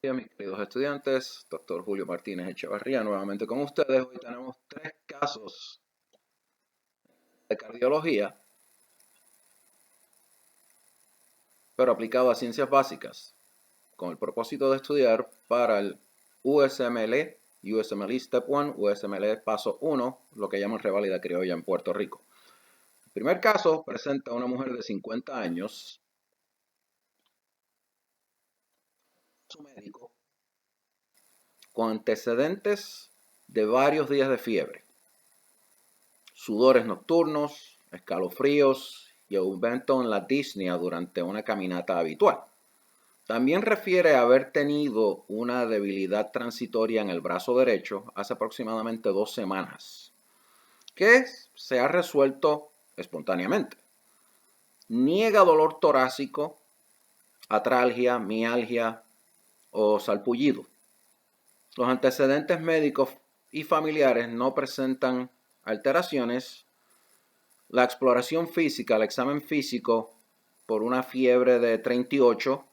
Bien, mis queridos estudiantes, doctor Julio Martínez Echevarría, nuevamente con ustedes. Hoy tenemos tres casos de cardiología, pero aplicado a ciencias básicas, con el propósito de estudiar para el USMLE, USMLE Step 1, USMLE Paso 1, lo que llaman reválida criolla en Puerto Rico. El primer caso presenta a una mujer de 50 años, su médico, con antecedentes de varios días de fiebre, sudores nocturnos, escalofríos y aumento en la disnea durante una caminata habitual. También refiere a haber tenido una debilidad transitoria en el brazo derecho hace aproximadamente 2 semanas, que se ha resuelto espontáneamente. Niega dolor torácico, atralgia, mialgia o salpullido. Los antecedentes médicos y familiares no presentan alteraciones. La exploración física, el examen físico por una fiebre de 38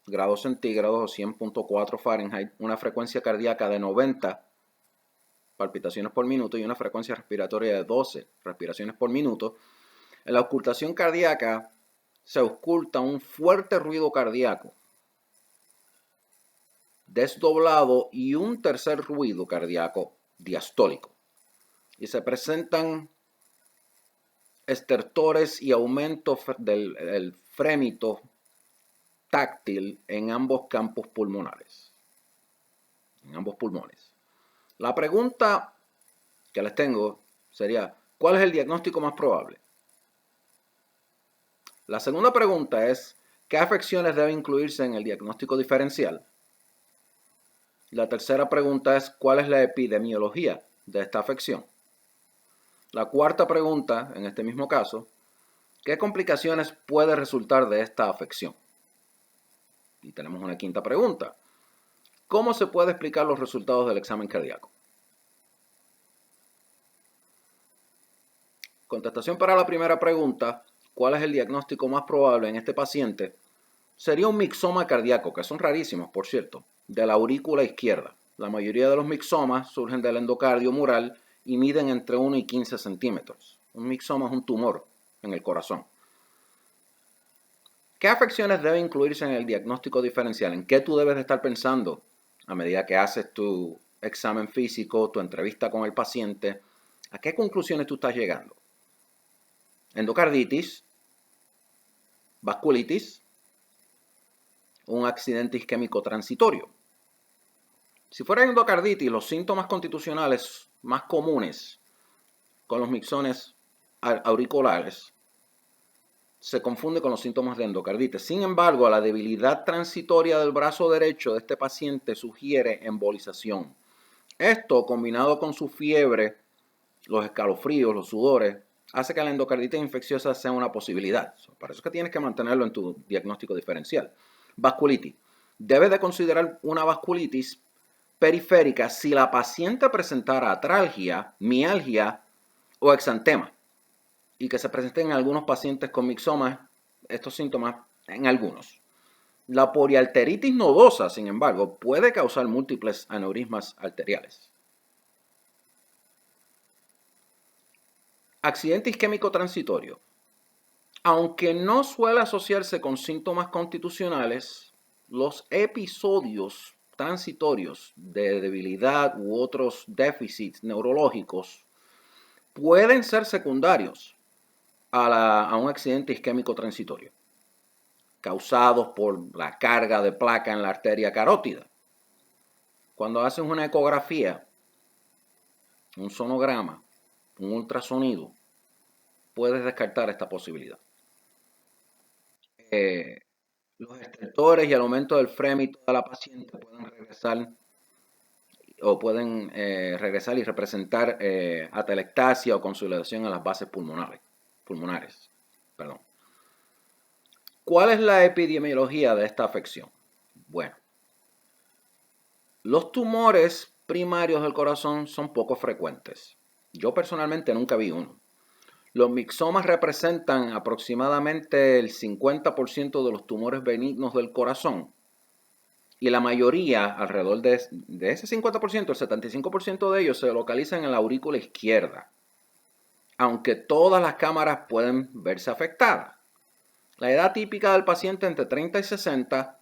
grados centígrados o 100.4 Fahrenheit, una frecuencia cardíaca de 90 palpitaciones por minuto y una frecuencia respiratoria de 12 respiraciones por minuto. En la auscultación cardíaca se ausculta un fuerte ruido cardíaco desdoblado y un tercer ruido cardíaco diastólico. Y se presentan estertores y aumento del frémito táctil en ambos campos pulmonares, en ambos pulmones. La pregunta que les tengo sería, ¿cuál es el diagnóstico más probable? La segunda pregunta es, ¿qué afecciones deben incluirse en el diagnóstico diferencial? La tercera pregunta es, ¿cuál es la epidemiología de esta afección? La cuarta pregunta, en este mismo caso, ¿qué complicaciones puede resultar de esta afección? Y tenemos una quinta pregunta. ¿Cómo se puede explicar los resultados del examen cardíaco? Contestación para la primera pregunta, ¿cuál es el diagnóstico más probable en este paciente? Sería un mixoma cardíaco, que son rarísimos, por cierto, de la aurícula izquierda. La mayoría de los mixomas surgen del endocardio mural y miden entre 1 y 15 centímetros. Un mixoma es un tumor en el corazón. ¿Qué afecciones deben incluirse en el diagnóstico diferencial? ¿En qué tú debes de estar pensando a medida que haces tu examen físico, tu entrevista con el paciente? ¿A qué conclusiones tú estás llegando? Endocarditis, vasculitis, un accidente isquémico transitorio. Si fuera endocarditis, los síntomas constitucionales más comunes con los mixones auriculares se confunde con los síntomas de endocarditis. Sin embargo, la debilidad transitoria del brazo derecho de este paciente sugiere embolización. Esto, combinado con su fiebre, los escalofríos, los sudores, hace que la endocarditis infecciosa sea una posibilidad. Por eso es que tienes que mantenerlo en tu diagnóstico diferencial. Vasculitis. Debes de considerar una vasculitis periférica si la paciente presentara atralgia, mialgia o exantema, y que se presenten en algunos pacientes con mixomas estos síntomas en algunos. La poliarteritis nodosa, sin embargo, puede causar múltiples aneurismas arteriales. Accidente isquémico transitorio. Aunque no suele asociarse con síntomas constitucionales, los episodios transitorios de debilidad u otros déficits neurológicos pueden ser secundarios a un accidente isquémico transitorio, causados por la carga de placa en la arteria carótida. Cuando haces una ecografía, un sonograma, un ultrasonido, puedes descartar esta posibilidad. Los estertores y el aumento del frémito de la paciente pueden regresar y representar atelectasia o consolidación en las bases pulmonares. ¿Cuál es la epidemiología de esta afección? Bueno, los tumores primarios del corazón son poco frecuentes. Yo personalmente nunca vi uno. Los mixomas representan aproximadamente el 50% de los tumores benignos del corazón Y la mayoría, alrededor de ese 50%, el 75% de ellos se localizan en la aurícula izquierda, aunque todas las cámaras pueden verse afectadas. La edad típica del paciente entre 30 y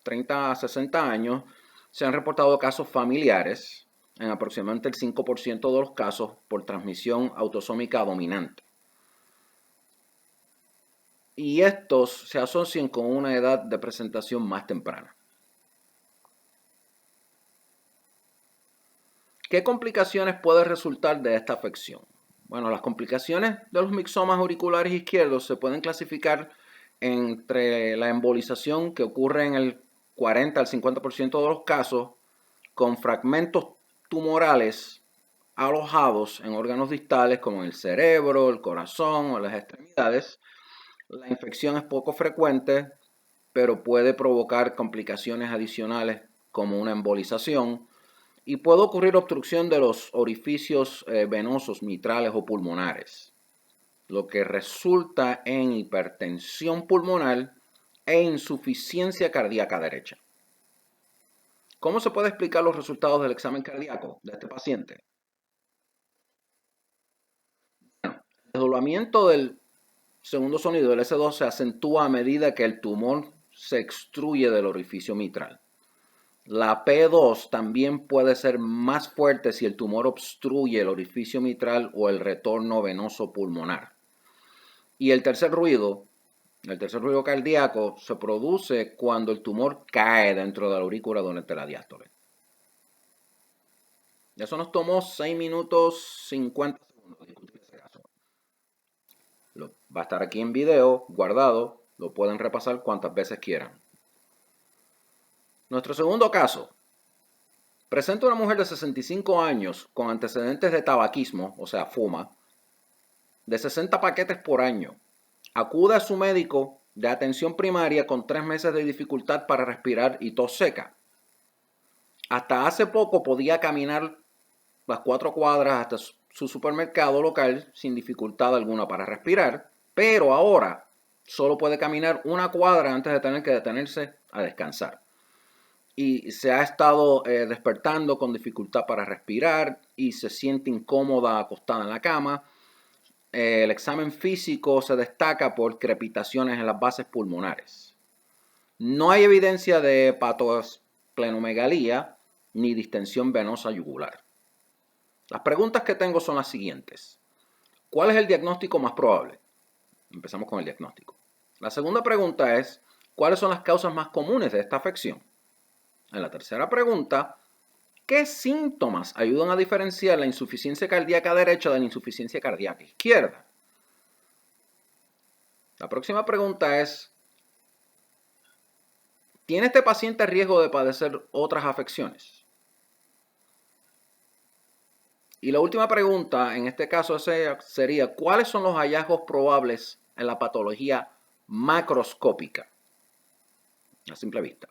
30 a 60 años, se han reportado casos familiares, en aproximadamente el 5% de los casos por transmisión autosómica dominante. Y estos se asocian con una edad de presentación más temprana. ¿Qué complicaciones puede resultar de esta afección? Bueno, las complicaciones de los mixomas auriculares izquierdos se pueden clasificar entre la embolización, que ocurre en el 40 al 50% de los casos, con fragmentos tumorales alojados en órganos distales como en el cerebro, el corazón o las extremidades. La infección es poco frecuente, pero puede provocar complicaciones adicionales como una embolización, y puede ocurrir obstrucción de los orificios venosos mitrales o pulmonares, lo que resulta en hipertensión pulmonar e insuficiencia cardíaca derecha. ¿Cómo se puede explicar los resultados del examen cardíaco de este paciente? Bueno, el desdoblamiento del segundo sonido, el S2, se acentúa a medida que el tumor se extruye del orificio mitral. La P2 también puede ser más fuerte si el tumor obstruye el orificio mitral o el retorno venoso pulmonar. Y el tercer ruido cardíaco, se produce cuando el tumor cae dentro de la aurícula durante la diástole. Eso nos tomó 6 minutos 50 segundos discutir ese caso. Va a estar aquí en video, guardado, lo pueden repasar cuantas veces quieran. Nuestro segundo caso. Presenta una mujer de 65 años con antecedentes de tabaquismo, o sea, fuma, de 60 paquetes por año. Acude a su médico de atención primaria con 3 meses de dificultad para respirar y tos seca. Hasta hace poco podía caminar las 4 cuadras hasta su supermercado local sin dificultad alguna para respirar, pero ahora solo puede caminar 1 cuadra antes de tener que detenerse a descansar. Y se ha estado despertando con dificultad para respirar y se siente incómoda acostada en la cama. El examen físico se destaca por crepitaciones en las bases pulmonares. No hay evidencia de hepatosplenomegalía ni distensión venosa yugular. Las preguntas que tengo son las siguientes. ¿Cuál es el diagnóstico más probable? Empezamos con el diagnóstico. La segunda pregunta es, ¿cuáles son las causas más comunes de esta afección? En la tercera pregunta, ¿qué síntomas ayudan a diferenciar la insuficiencia cardíaca derecha de la insuficiencia cardíaca izquierda? La próxima pregunta es, ¿tiene este paciente riesgo de padecer otras afecciones? Y la última pregunta, en este caso sería, ¿cuáles son los hallazgos probables en la patología macroscópica a simple vista?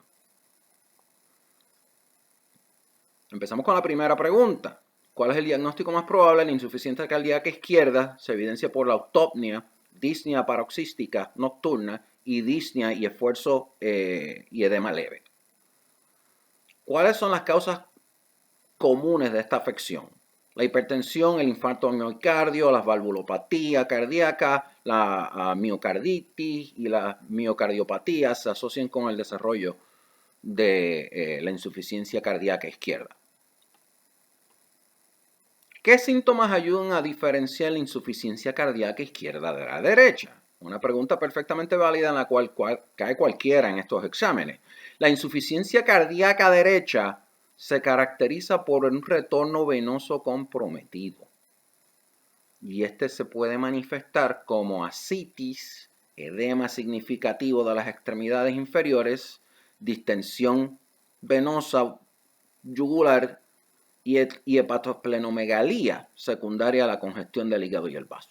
Empezamos con la primera pregunta. ¿Cuál es el diagnóstico más probable? La insuficiencia cardíaca izquierda se evidencia por la autopnia, disnea paroxística nocturna y disnea y esfuerzo y edema leve. ¿Cuáles son las causas comunes de esta afección? La hipertensión, el infarto al miocardio, la valvulopatía cardíaca, la miocarditis y la miocardiopatía se asocian con el desarrollo de la insuficiencia cardíaca izquierda. ¿Qué síntomas ayudan a diferenciar la insuficiencia cardíaca izquierda de la derecha? Una pregunta perfectamente válida en la cual cae cualquiera en estos exámenes. La insuficiencia cardíaca derecha se caracteriza por un retorno venoso comprometido. Y este se puede manifestar como ascitis, edema significativo de las extremidades inferiores, distensión venosa yugular y hepatosplenomegalía secundaria a la congestión del hígado y el vaso.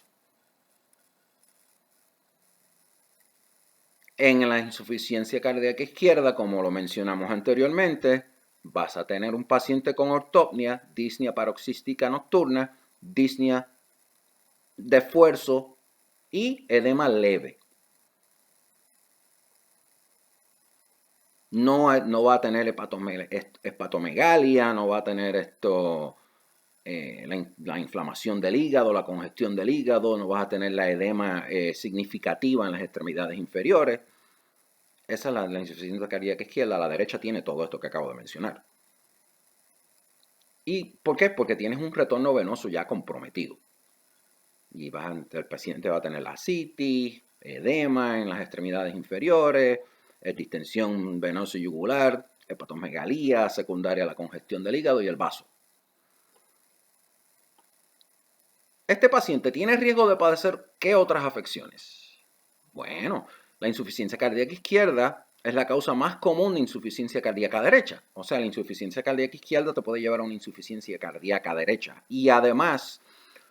En la insuficiencia cardíaca izquierda, como lo mencionamos anteriormente, vas a tener un paciente con ortopnia, disnea paroxística nocturna, disnea de esfuerzo y edema leve. no va a tener hepatomegalia, no va a tener la inflamación del hígado, la congestión del hígado, no vas a tener la edema significativa en las extremidades inferiores. Esa es la insuficiencia cardíaca izquierda. La derecha tiene todo esto que acabo de mencionar. ¿Y por qué? Porque tienes un retorno venoso ya comprometido. Y el paciente va a tener la ascitis, edema en las extremidades inferiores, distensión venosa y yugular, hepatomegalía secundaria a la congestión del hígado y el vaso. Este paciente tiene riesgo de padecer ¿qué otras afecciones? Bueno, la insuficiencia cardíaca izquierda es la causa más común de insuficiencia cardíaca derecha. O sea, la insuficiencia cardíaca izquierda te puede llevar a una insuficiencia cardíaca derecha. Y además,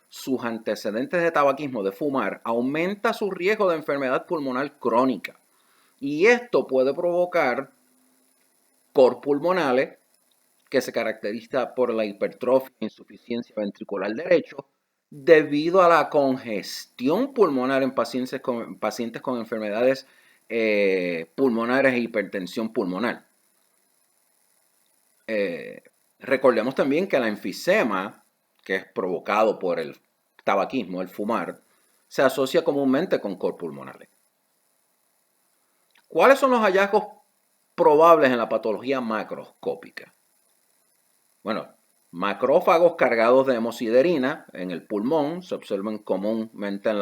sus antecedentes de tabaquismo, de fumar, aumenta su riesgo de enfermedad pulmonar crónica. Y esto puede provocar cor pulmonales, que se caracteriza por la hipertrofia e insuficiencia ventricular derecho, debido a la congestión pulmonar en pacientes con enfermedades pulmonares e hipertensión pulmonar. Recordemos también que la enfisema, que es provocado por el tabaquismo, el fumar, se asocia comúnmente con cor pulmonares. ¿Cuáles son los hallazgos probables en la patología macroscópica? Bueno, macrófagos cargados de hemosiderina en el pulmón se observan comúnmente en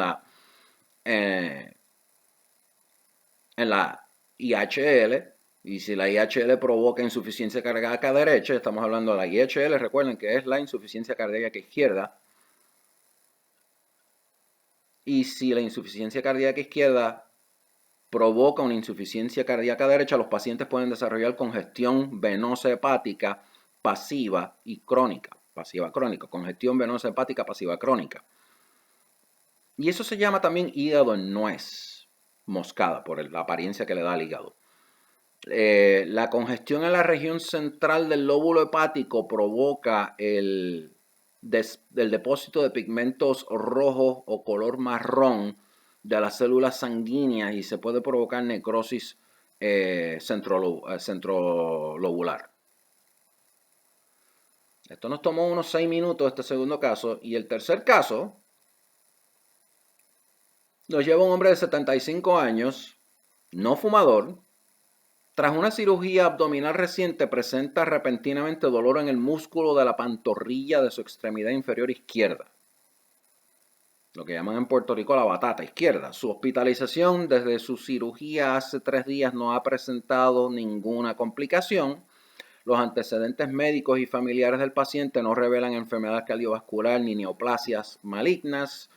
la IHL. Y si la IHL provoca insuficiencia cardíaca derecha, estamos hablando de la IHL, recuerden que es la insuficiencia cardíaca izquierda. Y si la insuficiencia cardíaca izquierda provoca una insuficiencia cardíaca derecha, los pacientes pueden desarrollar congestión venosa hepática pasiva y crónica. Pasiva crónica, congestión venosa hepática pasiva crónica. Y eso se llama también hígado en nuez moscada, por la apariencia que le da al hígado. La congestión en la región central del lóbulo hepático provoca el depósito de pigmentos rojos o color marrón de las células sanguíneas y se puede provocar necrosis centrolobular. Esto nos tomó unos 6 minutos, este segundo caso. Y el tercer caso nos lleva un hombre de 75 años, no fumador. Tras una cirugía abdominal reciente, presenta repentinamente dolor en el músculo de la pantorrilla de su extremidad inferior izquierda. Lo que llaman en Puerto Rico la batata izquierda. Su hospitalización desde su cirugía hace 3 días no ha presentado ninguna complicación. Los antecedentes médicos y familiares del paciente no revelan enfermedad cardiovascular ni neoplasias malignas.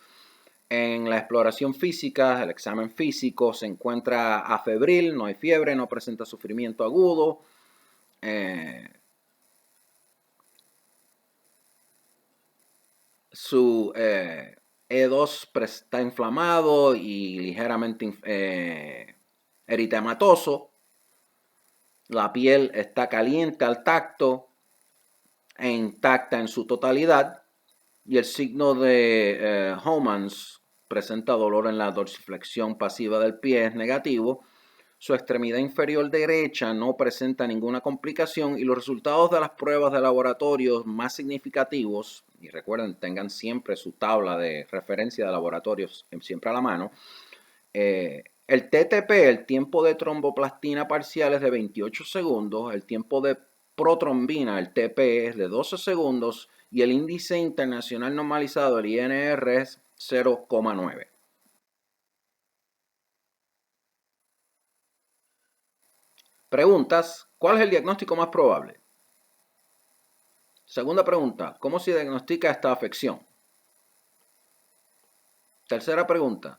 En la exploración física, el examen físico se encuentra afebril, no hay fiebre, no presenta sufrimiento agudo. Su E2 está inflamado y ligeramente eritematoso. La piel está caliente al tacto e intacta en su totalidad. Y el signo de Homans presenta dolor en la dorsiflexión pasiva del pie, es negativo. Su extremidad inferior derecha no presenta ninguna complicación y los resultados de las pruebas de laboratorio más significativos, y recuerden, tengan siempre su tabla de referencia de laboratorios siempre a la mano. El TTP, el tiempo de tromboplastina parcial es de 28 segundos, el tiempo de protrombina, el TP, es de 12 segundos y el índice internacional normalizado, el INR, es 0,9. Preguntas, ¿cuál es el diagnóstico más probable? Segunda pregunta, ¿cómo se diagnostica esta afección? Tercera pregunta,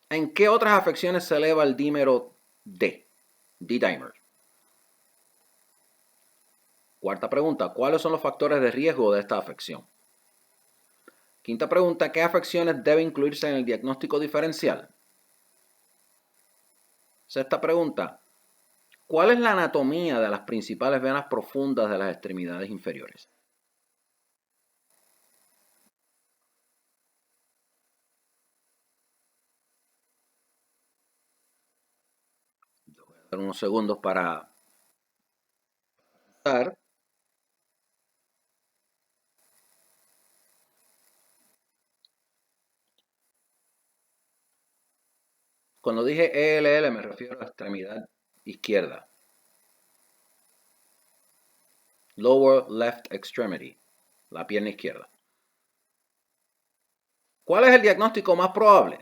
¿en qué otras afecciones se eleva el dímero D-dimer? Cuarta pregunta, ¿cuáles son los factores de riesgo de esta afección? Quinta pregunta, ¿qué afecciones deben incluirse en el diagnóstico diferencial? Sexta pregunta, ¿cuál es la anatomía de las principales venas profundas de las extremidades inferiores? unos segundos para usar. Cuando dije ELL me refiero a la extremidad izquierda. Lower left extremity, la pierna izquierda. ¿Cuál es el diagnóstico más probable?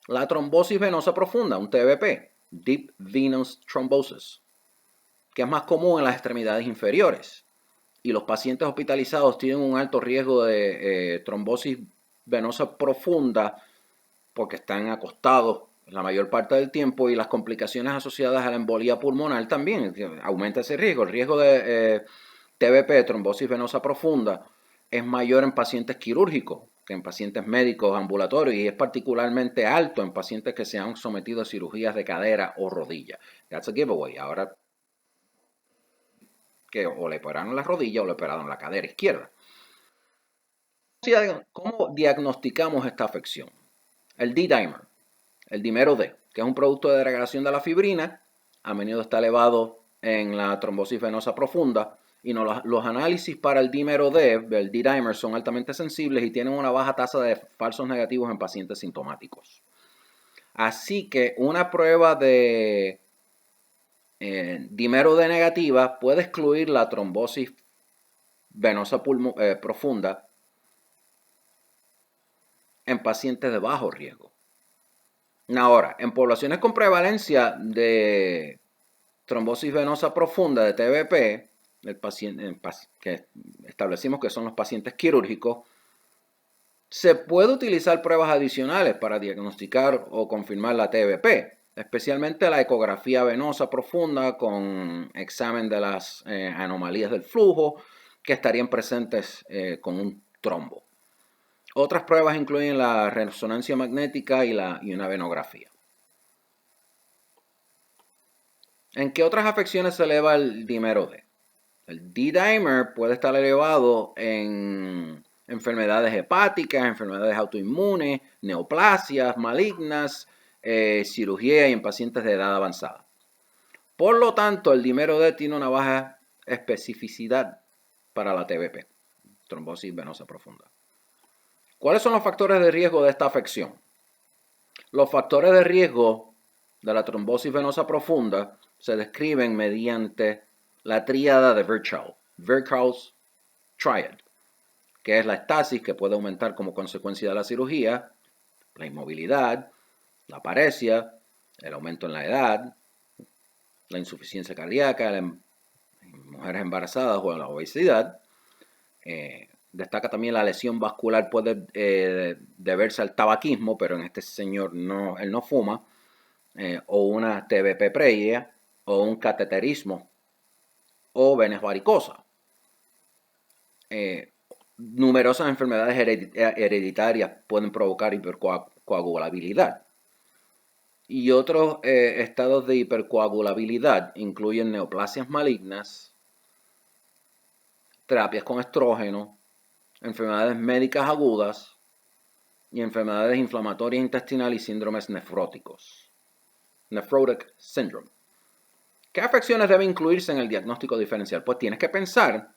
La trombosis venosa profunda, un TVP, Deep Venous Thrombosis, que es más común en las extremidades inferiores. Y los pacientes hospitalizados tienen un alto riesgo de trombosis venosa profunda porque están acostados la mayor parte del tiempo y las complicaciones asociadas a la embolía pulmonar también aumenta ese riesgo. El riesgo de TVP, trombosis venosa profunda, es mayor en pacientes quirúrgicos que en pacientes médicos ambulatorios y es particularmente alto en pacientes que se han sometido a cirugías de cadera o rodilla. That's a giveaway. Ahora que o le operaron la rodilla o le operaron la cadera izquierda. ¿Cómo diagnosticamos esta afección? El D-dimer, el dímero D, que es un producto de degradación de la fibrina, a menudo está elevado en la trombosis venosa profunda, y los análisis para el dímero D, el D-dimer, son altamente sensibles y tienen una baja tasa de falsos negativos en pacientes sintomáticos. Así que una prueba de dímero D negativa puede excluir la trombosis venosa profunda en pacientes de bajo riesgo. Ahora, en poblaciones con prevalencia de trombosis venosa profunda de TVP, que establecimos que son los pacientes quirúrgicos, se puede utilizar pruebas adicionales para diagnosticar o confirmar la TVP, especialmente la ecografía venosa profunda con examen de las anomalías del flujo que estarían presentes con un trombo. Otras pruebas incluyen la resonancia magnética y una venografía. ¿En qué otras afecciones se eleva el dímero D? El D-dimer puede estar elevado en enfermedades hepáticas, enfermedades autoinmunes, neoplasias malignas, cirugía y en pacientes de edad avanzada. Por lo tanto, el dímero D tiene una baja especificidad para la TVP, trombosis venosa profunda. ¿Cuáles son los factores de riesgo de esta afección? Los factores de riesgo de la trombosis venosa profunda se describen mediante la tríada de Virchow's Triad, que es la estasis que puede aumentar como consecuencia de la cirugía, la inmovilidad, la paresia, el aumento en la edad, la insuficiencia cardíaca en mujeres embarazadas o la obesidad. Destaca también la lesión vascular puede deberse al tabaquismo, pero en este señor él no fuma, o una TVP previa, o un cateterismo, o venas varicosas. Numerosas enfermedades hereditarias pueden provocar hipercoagulabilidad. Y otros estados de hipercoagulabilidad incluyen neoplasias malignas, terapias con estrógeno, enfermedades médicas agudas y enfermedades inflamatorias intestinales y síndromes nefróticos. Nephrotic syndrome. ¿Qué afecciones deben incluirse en el diagnóstico diferencial? Pues tienes que pensar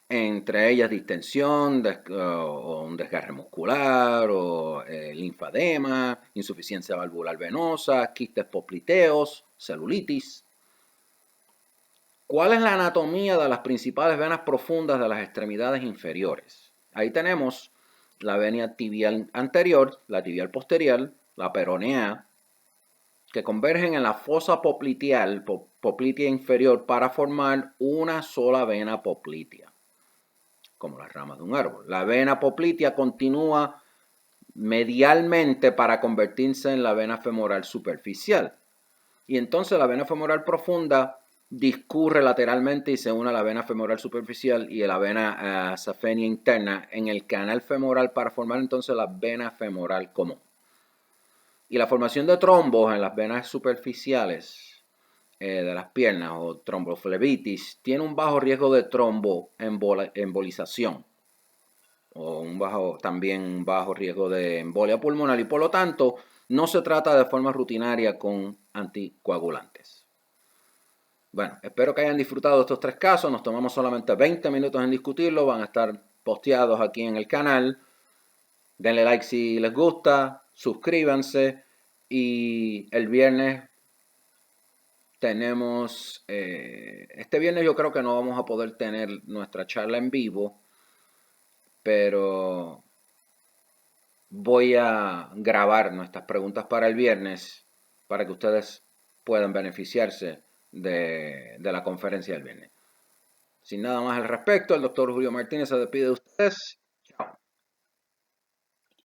entre ellas distensión, o un desgarre muscular, o linfadema, insuficiencia valvular venosa, quistes popliteos, celulitis. ¿Cuál es la anatomía de las principales venas profundas de las extremidades inferiores? Ahí tenemos la vena tibial anterior, la tibial posterior, la peronea, que convergen en la fosa poplitea inferior para formar una sola vena poplitea, como las ramas de un árbol. La vena poplitea continúa medialmente para convertirse en la vena femoral superficial. Y entonces la vena femoral profunda discurre lateralmente y se une a la vena femoral superficial y a la vena safenia interna en el canal femoral para formar entonces la vena femoral común. Y la formación de trombos en las venas superficiales de las piernas o tromboflebitis tiene un bajo riesgo de tromboembolización o también un bajo riesgo de embolia pulmonar y por lo tanto no se trata de forma rutinaria con anticoagulantes. Bueno, espero que hayan disfrutado de estos 3 casos. Nos tomamos solamente 20 minutos en discutirlo. Van a estar posteados aquí en el canal. Denle like si les gusta, suscríbanse y el viernes tenemos, este viernes yo creo que no vamos a poder tener nuestra charla en vivo, pero voy a grabar nuestras preguntas para el viernes para que ustedes puedan beneficiarse de la conferencia del viernes. Sin nada más al respecto, el doctor Julio Martínez se despide de ustedes.